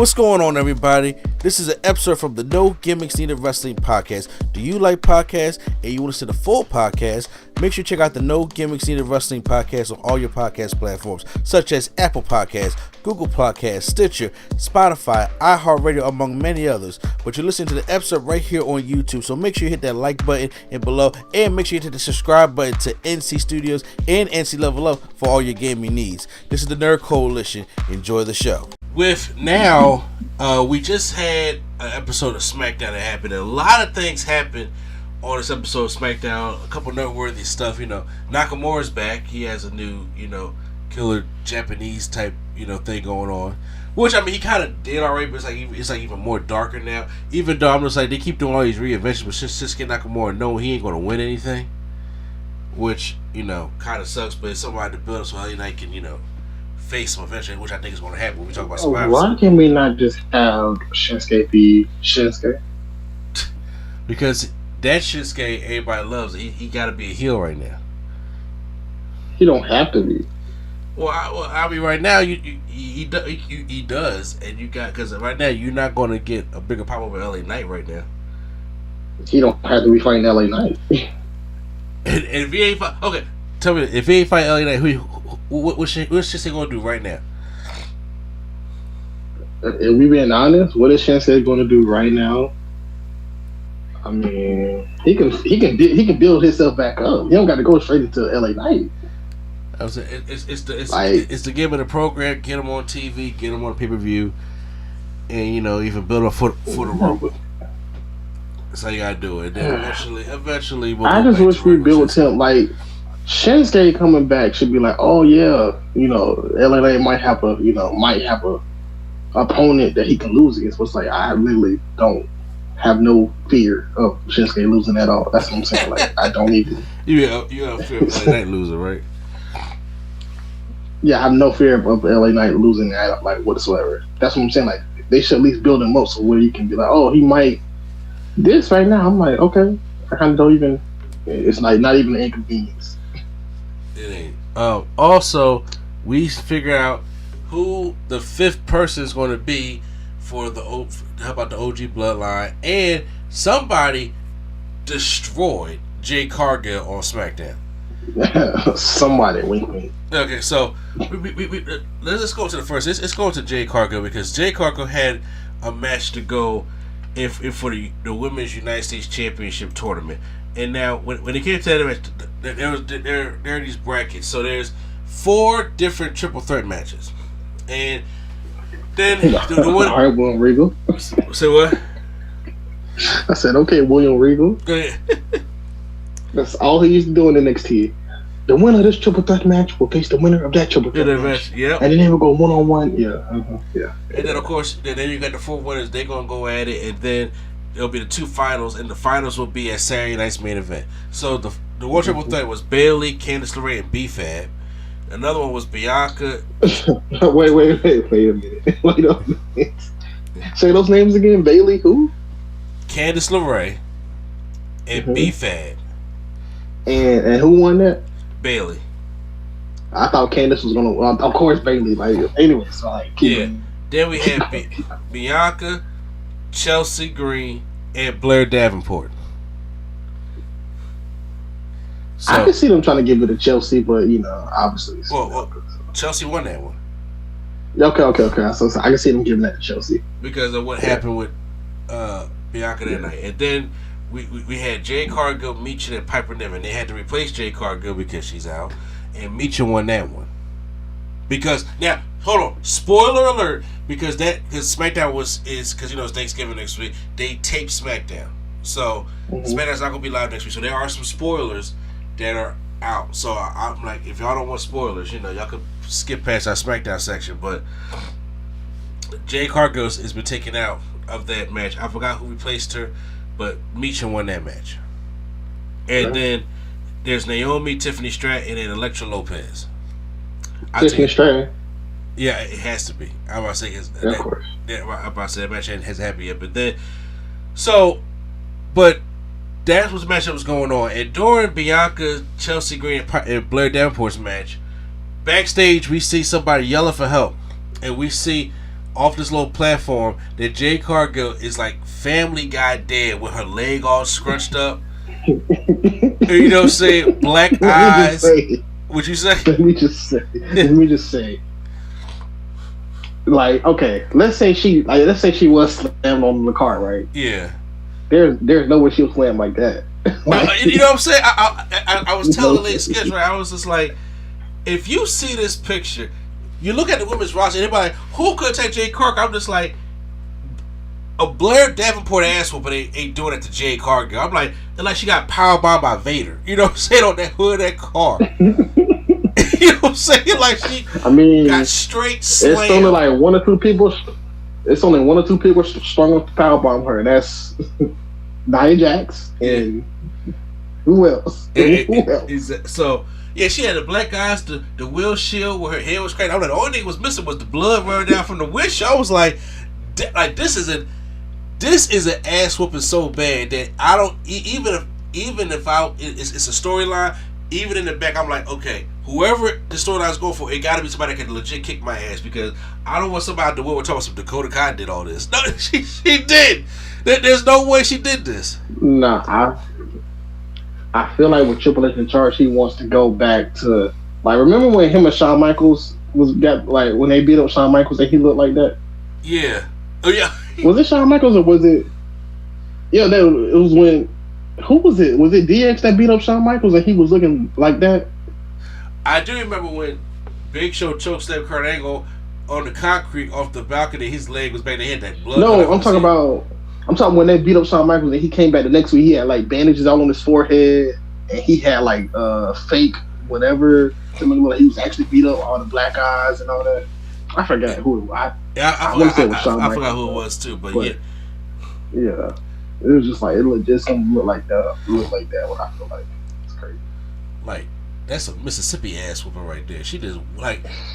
What's going on, everybody? This is an episode from the No Gimmicks Needed Wrestling podcast. Do you like podcasts and you want to see the full podcast? Make sure you check out the No Gimmicks Needed Wrestling podcast on all your podcast platforms, such as Apple Podcasts, Google Podcasts, Stitcher, Spotify, iHeartRadio, among many others. But you're listening to the episode right here on YouTube, so make sure you hit that like button and below, and make sure you hit the subscribe button to NC Studios and NC Level Up for all your gaming needs. This is the Nerd Coalition. Enjoy the show. With now, we just had an episode of Smackdown that happened. A lot of things happened on this episode of Smackdown. A couple noteworthy stuff. Nakamura's back. He has a new, killer Japanese type, thing going on. Which, he kind of did already, but it's like even more darker now. Even though I'm just like, they keep doing all these reinventions, but Shinsuke Nakamura knowing he ain't going to win anything. Which, kind of sucks, but it's somebody to build up so he can, face him eventually, which I think is going to happen when we talk about Survivor. Why can we not just have Shinsuke be Shinsuke? Because that Shinsuke everybody loves. He got to be a heel right now. He don't have to be. Well, right now he does, and you got, because right now you're not going to get a bigger pop over LA Knight right now. He don't have to be fighting LA Knight. and if he ain't okay, tell me, if he ain't fighting LA Knight, what's Shinsuke going to do right now? If we being honest, what is Shinsuke going to do right now? He can build himself back up. He don't got to go straight into LA Knight. It's to give him the program, get him on TV, get him on pay-per-view, and even build up for the Rumble. That's how you gotta do it. Then eventually, I just wish we built him like Shinsuke coming back should be like, oh yeah, LA might have a opponent that he can lose against. But it's like I really don't have no fear of Shinsuke losing at all. That's what I'm saying. Like I don't even. You have fear of LA Knight losing, right? Yeah, I have no fear of LA Knight losing that, like, whatsoever. That's what I'm saying. Like, they should at least build him up so where you can be like, oh, he might. This right now, I'm like, okay. I kind of don't even. It's like not even an inconvenience. It ain't. Also, we figured out who the fifth person is going to be for the how about the OG Bloodline, and somebody destroyed Jade Cargill on SmackDown. Somebody, wink, wink. Okay, so we let's just go to the first. Let's go to Jade Cargill, because Jade Cargill had a match to go for the Women's United States Championship tournament. And now, when it came to that match, there are these brackets. So there's 4 different triple threat matches, and then the one. All right, William Regal. Say what? I said, okay, William Regal. Go ahead. That's all he used to do in NXT. The winner of this triple threat match will face the winner of that triple threat match. Yeah. And then they will go 1-on-1. Yeah. Yeah. And then, of course, then you got the 4 winners. They're going to go at it. And then it'll be the 2 finals. And the finals will be at Saturday night's main event. So the one triple threat was Bayley, Candice LeRae, and B-Fab. Another one was Bianca. Wait a minute. Wait a minute. Say those names again. Bayley, who? Candice LeRae and B-Fab. And who won that? Bayley. I thought Candice was gonna. Of course, Bayley. Like anyway, so like yeah. Then we had Bianca, Chelsea Green, and Blair Davenport. So, I can see them trying to give it to Chelsea, but obviously. Chelsea won that one. Okay. So I can see them giving that to Chelsea because of what happened with Bianca that night, and then. We had Jade Cargill, Meechin, and Piper Niven. They had to replace Jade Cargill because she's out, and Meechin won that one. Because now, hold on, spoiler alert, because SmackDown is because it's Thanksgiving next week. They taped SmackDown, so SmackDown's not gonna be live next week. So there are some spoilers that are out. So I'm like, if y'all don't want spoilers, y'all could skip past our SmackDown section. But Jade Cargill has been taken out of that match. I forgot who replaced her. But Meechin won that match. And then there's Naomi, Tiffany Stratton, and Elektra Lopez. Tiffany Stratton? Yeah, it has to be. I'm about to say of course. I'm about to say that match hasn't happened yet. But then, that was the match that was going on. And during Bianca, Chelsea Green, and Blair Davenport's match, backstage we see somebody yelling for help. And we see off this little platform that Jade Cargill is like Family Guy dead with her leg all scrunched up. You know what I'm saying? Black eyes. What you say? Let me just say. Like, okay, let's say she was slammed on the car, right? Yeah. There's no way she was slammed like that. Like, you know what I'm saying? I was telling the late sketch, right? I was just like, if you see this picture, you look at the women's roster, and everybody, who could take Jade Cargill? I'm just like, a Blair Davenport ass whooping ain't doing it to Jade Cargill. I'm like, she got powerbombed by Vader. You know what I'm saying? On that hood of that car. You know what I'm saying? Like, she got straight slammed. It's only like one or two people. It's only one or two people strong enough to powerbomb her, and that's Nia Jax and who else? So yeah, she had the black eyes, the windshield where her head was cracked. I'm like, the only thing was missing was the blood running down from the windshield. I was like this is an ass whooping so bad that I don't even if it's a storyline. Even in the back, I'm like, okay, whoever the storyline's going for, it got to be somebody that can legit kick my ass, because I don't want somebody to talking about some Dakota Kai did all this. No, she did. There's no way she did this. Nah, I feel like with Triple H in charge, he wants to go back to, like, remember when him and Shawn Michaels when they beat up Shawn Michaels and he looked like that? Yeah. Oh yeah. Was it Shawn Michaels or was it? Yeah, it was when. Who was it? Was it DX that beat up Shawn Michaels and he was looking like that? I do remember when Big Show chokeslammed Kurt Angle on the concrete off the balcony. His leg was back. They had that blood. No, I'm talking when they beat up Shawn Michaels and he came back the next week. He had like bandages all on his forehead and he had like fake whatever. He was actually beat up, all the black eyes and all that. I forgot who it was. I forgot who it was too, but yeah. Yeah. It was just like, it just something look like that. Look like that. What I feel like, it's crazy. Like, that's a Mississippi ass whooping right there. She just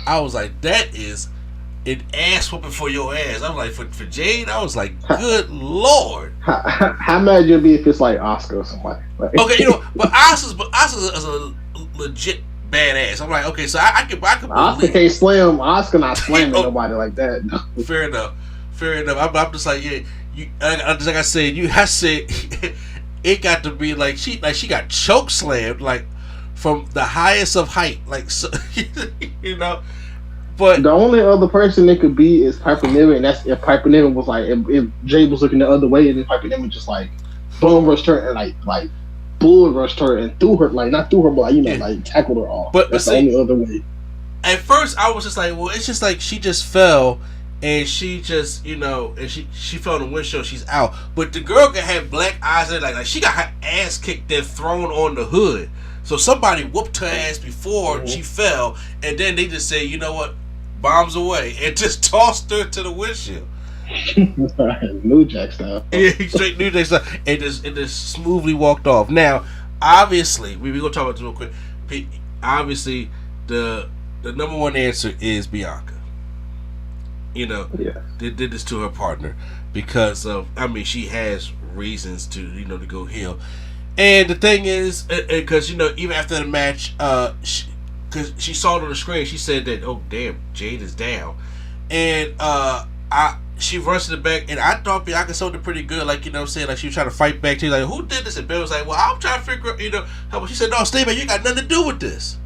I was like, that is an ass whooping for your ass. I was like, for Jade, I was like, good lord. How mad you'll be if it's like Oscar or somebody? Like, okay, but Oscar is a legit badass. I'm like, okay, so I could Oscar can't slam. Oscar not slamming nobody like that. No. Fair enough. I'm just like, yeah. Like I said, it got to be like she got choke slammed like from the highest of height, like so, you know. But the only other person it could be is Piper Niven, and that's if Piper Niven was like if Jade was looking the other way, and then Piper Niven just like bum rushed her and like bull rushed her and threw her, like not threw her, but like tackled her off. But that's the only other way. At first, I was just like, well, it's just like she just fell. And she just, and she fell in the windshield, she's out. But the girl can have black eyes and like she got her ass kicked then thrown on the hood. So somebody whooped her ass before she fell, and then they just say, you know what, bombs away, and just tossed her to the windshield. New Jack style. Yeah, straight New Jack style. And just smoothly walked off. Now, obviously, we're gonna talk about this real quick. Obviously, the number one answer is Bianca. They did this to her partner because of, she has reasons to, to go heel. And the thing is, because, even after the match, because she saw it on the screen, she said that, oh, damn, Jade is down. And she runs to the back, and I thought Bianca sold it pretty good, like, saying, like, she was trying to fight back. She was like, who did this? And Bill was like, well, I'm trying to figure out, how she said, no, stay back, you got nothing to do with this.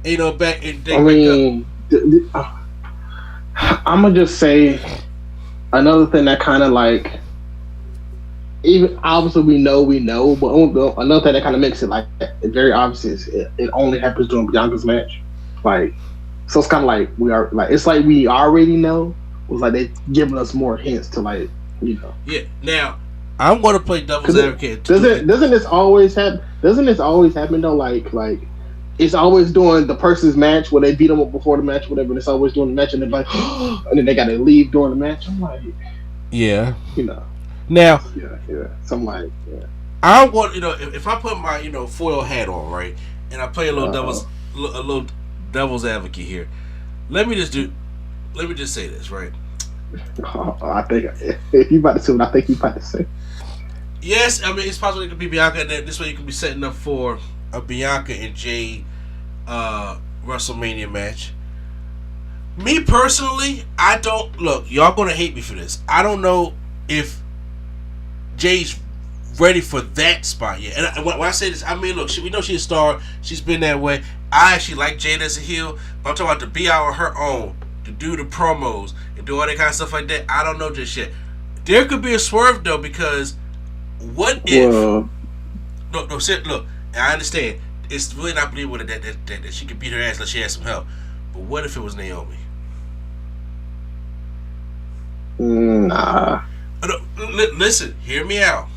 And, back and I'm gonna just say another thing that kind of like, even obviously we know, but another thing that kind of makes it like very obvious is it only happens during Bianca's match. Like, so it's kind of like it's like we already know. It's like they giving us more hints to like, Yeah. Now I'm gonna play devil's advocate. Doesn't this always happen though? Like. It's always doing the person's match where they beat them up before the match, whatever. And it's always doing the match, and they're like, and then they got to leave during the match. I'm like, yeah, Now, yeah. So I'm like, yeah. I want if I put my foil hat on, right, and I play a little devil's advocate here. Let me just say this, right. I think if you about to say what I think you about to say. Yes, it's possible it could be Bianca, and then this way you can be setting up for a Bianca and Jade WrestleMania match. Me personally, I don't look. Y'all gonna hate me for this. I don't know if Jay's ready for that spot yet. And when I say this, I mean, look, we know she's a star. She's been that way. I actually like Jade as a heel, but I'm talking about to be out on her own, to do the promos and do all that kind of stuff like that. I don't know just yet. There could be a swerve though, because what if? No, look. I understand. It's really not believable that she could beat her ass unless she has some help. But what if it was Naomi? Nah. Listen, hear me out.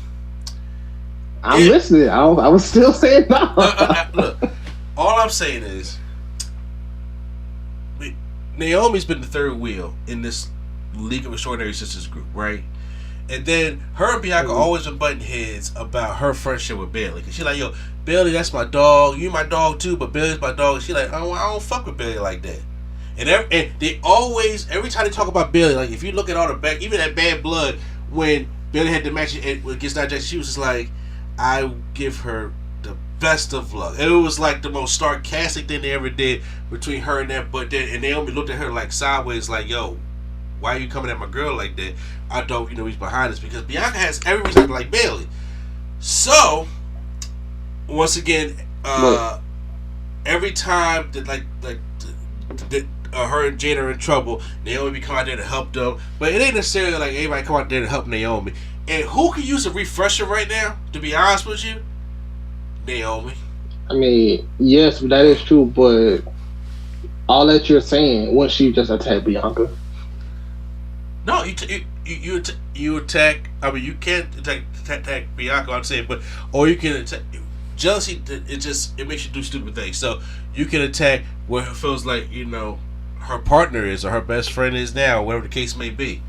I'm listening. I was still saying no. Look, all I'm saying is Naomi's been the third wheel in this League of Extraordinary Sisters group, right? And then her and Bianca always been butting heads about her friendship with Bayley. Cause she like, yo, Bayley, that's my dog. You my dog too, but Bayley's my dog. She like, I don't fuck with Bayley like that. And they always, every time they talk about Bayley, like if you look at all the back, even that Bad Blood, when Bayley had the match against Nia Jax, she was just like, I give her the best of luck. And it was like the most sarcastic thing they ever did between her and that. But then, and Naomi looked at her like sideways, like, yo, why are you coming at my girl like that? I don't, he's behind us, because Bianca has every reason to like Bayley. So, once again, every time that her and Jade are in trouble, Naomi be coming out there to help them. But it ain't necessarily like everybody come out there to help Naomi. And who can use a refresher right now, to be honest with you? Naomi. I mean, yes, that is true, but all that you're saying, wouldn't she just attack Bianca? No, you attack. I mean, you can't attack Bianca. I'm saying, but or you can attack. Jealousy, it makes you do stupid things. So you can attack where it feels like her partner is or her best friend is now, whatever the case may be.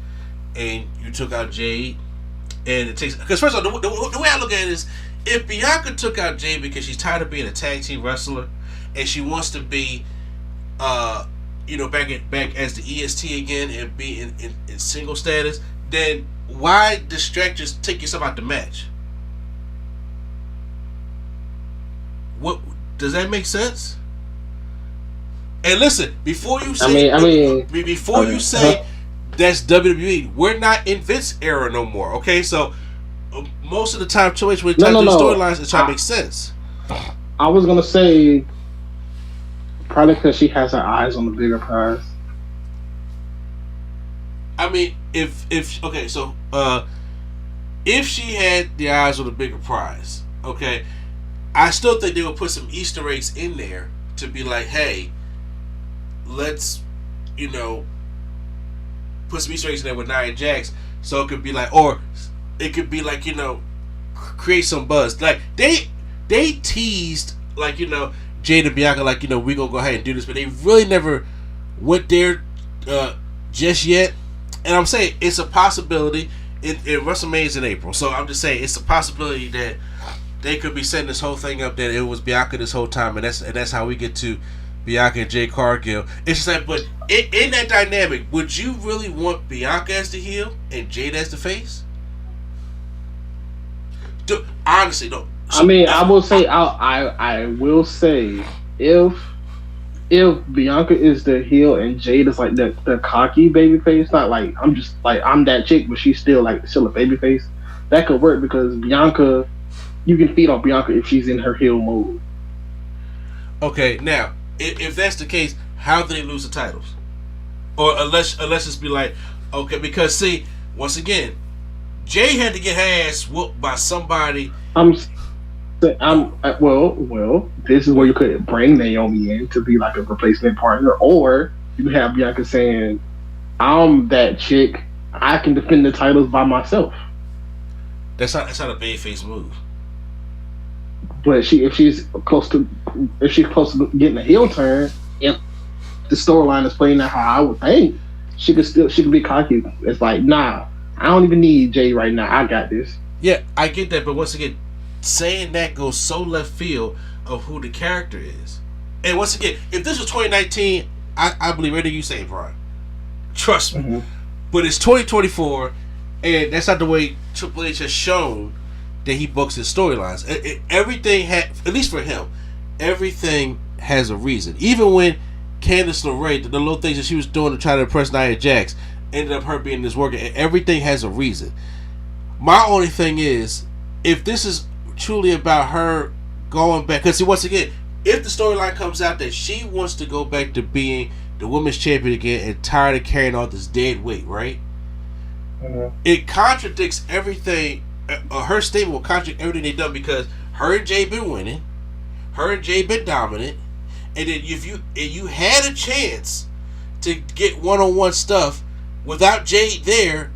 And you took out Jade, and it takes, because first of all, the way I look at it is, if Bianca took out Jade because she's tired of being a tag team wrestler and she wants to be, back as the EST again and be in single status, then why distract? Just take yourself out the match. What does that make sense? And listen, before you say, you say that's WWE, we're not in Vince era no more. Okay, so most of the time, choice with storylines is trying to make sense. I was gonna say probably because she has her eyes on the bigger prize. I mean, if she had the eyes on the bigger prize, okay, I still think they would put some Easter eggs in there to be like, hey, let's, put some Easter eggs in there with Nia Jax, so it could be like, or it could be like, create some buzz. Like they teased, like, Jade and Bianca, like, we gonna go ahead and do this, but they really never went there just yet. And I'm saying it's a possibility. In WrestleMania's in April, so I'm just saying it's a possibility that they could be setting this whole thing up that it was Bianca this whole time, and that's how we get to Bianca and Jade Cargill. It's just like, but in that dynamic, would you really want Bianca as the heel and Jade as the face? Honestly, no. I mean, I will say, if Bianca is the heel and Jade is like the cocky baby face, not like I'm that chick, but she's still a baby face, that could work, because Bianca, you can feed on Bianca if she's in her heel mode. Okay, now if that's the case, how do they lose the titles? Or unless it's be like, okay, because see, once again, Jay had to get her ass whooped by somebody. Well, this is where you could bring Naomi in to be like a replacement partner, or you could have Bianca saying, I'm that chick, I can defend the titles by myself. That's not a babyface move. But if she's close to getting a heel turn, if the storyline is playing out how I would think, she could be cocky. It's like, nah, I don't even need Jay right now. I got this. Yeah, I get that, but once again, saying that goes so left field of who the character is. And once again, if this was 2019, I believe everything you say, Brian. Trust me. Mm-hmm. But it's 2024, and that's not the way Triple H has shown that he books his storylines. Everything at least for him, everything has a reason. Even when Candice LeRae, the little things that she was doing to try to impress Nia Jax, ended up her being this worker. And everything has a reason. My only thing is, if this is truly about her going back, because once again, if the storyline comes out that she wants to go back to being the women's champion again and tired of carrying all this dead weight, right? Mm-hmm. It contradicts everything. Her statement will contradict everything they've done, because her and Jay been winning, her and Jay been dominant, and then if you had a chance to get one-on-one stuff without Jay there,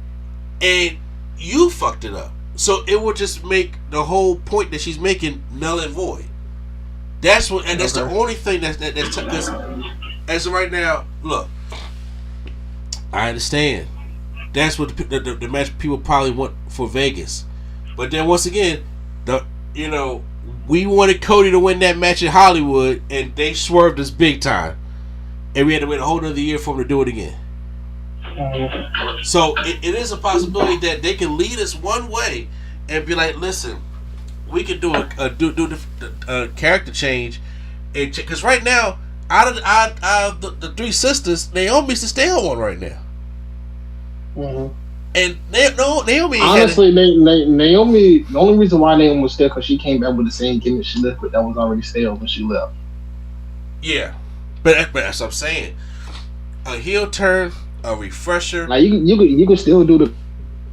and you fucked it up, so it would just make the whole point that she's making null and void. That's what, and that's the only thing that's because as of right now, look, I understand. That's what the match people probably want for Vegas. But then once again, we wanted Cody to win that match in Hollywood, and they swerved us big time. And we had to wait a whole other year for them to do it again. So it is a possibility that they can lead us one way and be like, listen, we can do a character change. Because right now, out of the three sisters, Naomi's the stale one right now. Mm-hmm. And Naomi. Honestly, Naomi. The only reason why Naomi was stale because she came back with the same gimmick she left with that was already stale when she left. Yeah, but that's what I'm saying. A heel turn, a refresher. Like you could still do the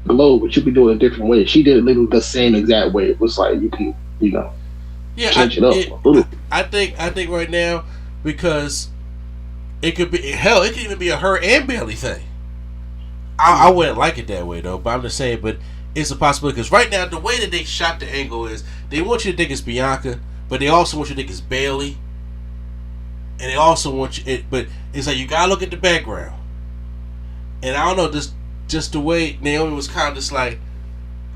glow, but you could do it a different way. She did it literally the same exact way. It was like you can change it up. I think right now, because it could be it could even be a her and Bayley thing. I wouldn't like it that way though, but I'm just saying. But it's a possibility, because right now the way that they shot the angle is they want you to think it's Bianca, but they also want you to think it's Bayley, and they also want you. But it's like you gotta look at the background. And I don't know, just the way Naomi was kind of just like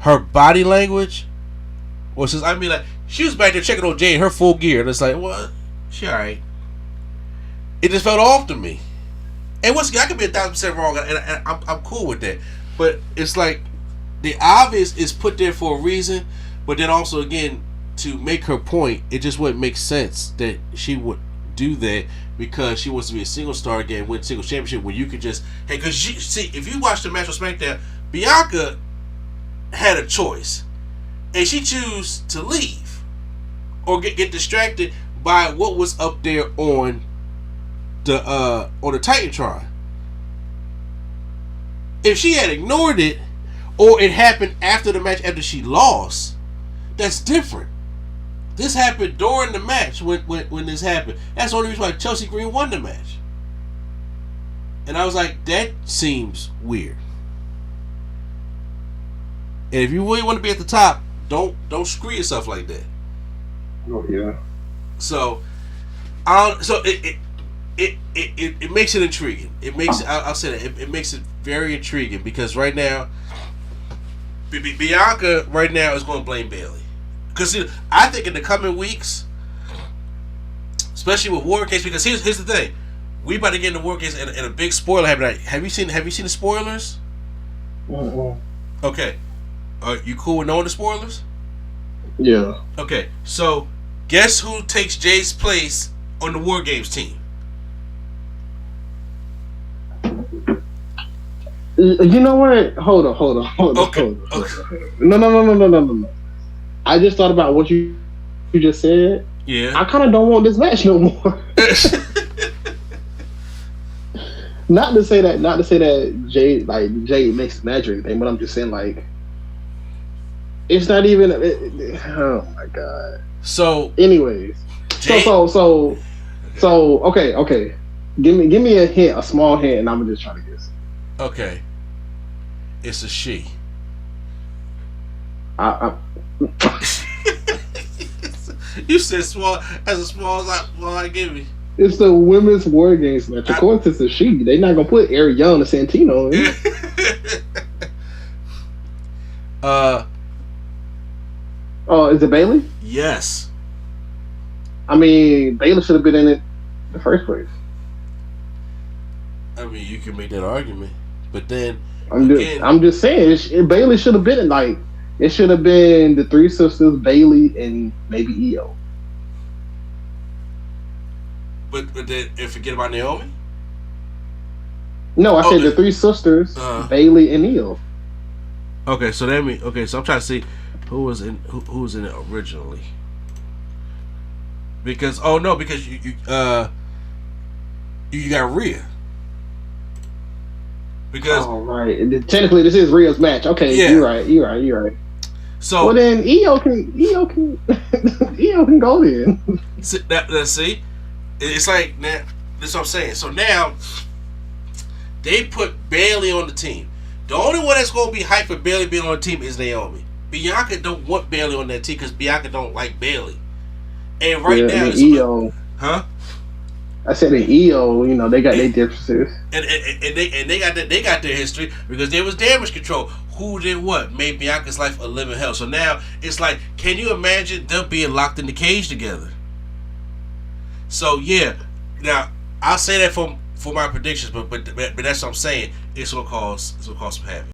her body language was just. I mean, like she was back there checking on Jay in her full gear, and it's like, what? She alright. It just felt off to me. And once again, I could be 1,000% wrong, and I'm cool with that. But it's like the obvious is put there for a reason, but then also again to make her point, it just wouldn't make sense that she would do that because she wants to be a single star again, win single championship. When you could just because see, if you watch the match on SmackDown, Bianca had a choice, and she chose to leave or get distracted by what was up there on the Titantron. If she had ignored it, or it happened after the match after she lost, that's different. This happened during the match when this happened. That's the only reason why Chelsea Green won the match. And I was like, that seems weird. And if you really want to be at the top, don't screw yourself like that. Oh yeah. So, it makes it intriguing. It makes I'll say that it makes it very intriguing because right now, Bianca right now is going to blame Bayley because I think in the coming weeks, especially with War Games, because here's the thing, we about to get into War Games and a big spoiler happening. Have you seen the spoilers? Mm-mm. Okay, are you cool with knowing the spoilers? Yeah. Okay, so guess who takes Jay's place on the War Games team? You know what? Hold on. Okay. No. I just thought about what you just said. Yeah. I kind of don't want this match no more. Not to say that Jay makes the match or anything, but I'm just saying like it's not even. Oh my god. So, anyways, Jay, so okay. Give me a hint, a small hint, and I'm gonna just try to guess. Okay. It's a she. You said small as small as I give you. It's the women's War Games match. Of course, it's a she. They're not gonna put Eric Young and Santino in. Oh, is it Bayley? Yes. I mean, Bayley should have been in it in the first place. I mean, you can make that argument, but then I'm just saying Bayley should have been in, like, it should have been the three sisters, Bayley and maybe Io. but then and forget about Naomi. No, I said the three sisters, Bailey and Io. Okay, so that means so I'm trying to see who was in it originally. Because you got Rhea. Because right, technically this is Rhea's match. Okay, yeah. You're right. So well then Io can Io can go then. Let's see. It's like now. That's what I'm saying. So now they put Bailey on the team. The only one that's going to be hyped for Bailey being on the team is Naomi. Bianca don't want Bailey on that team because Bianca don't like Bailey. And now, Io, huh? I said the Io, they got their differences, and they got their history because there was Damage Control. Who did what made Bianca's life a living hell. So now it's like, can you imagine them being locked in the cage together? So yeah, now I'll say that for my predictions, but that's what I'm saying. It's gonna cause some havoc.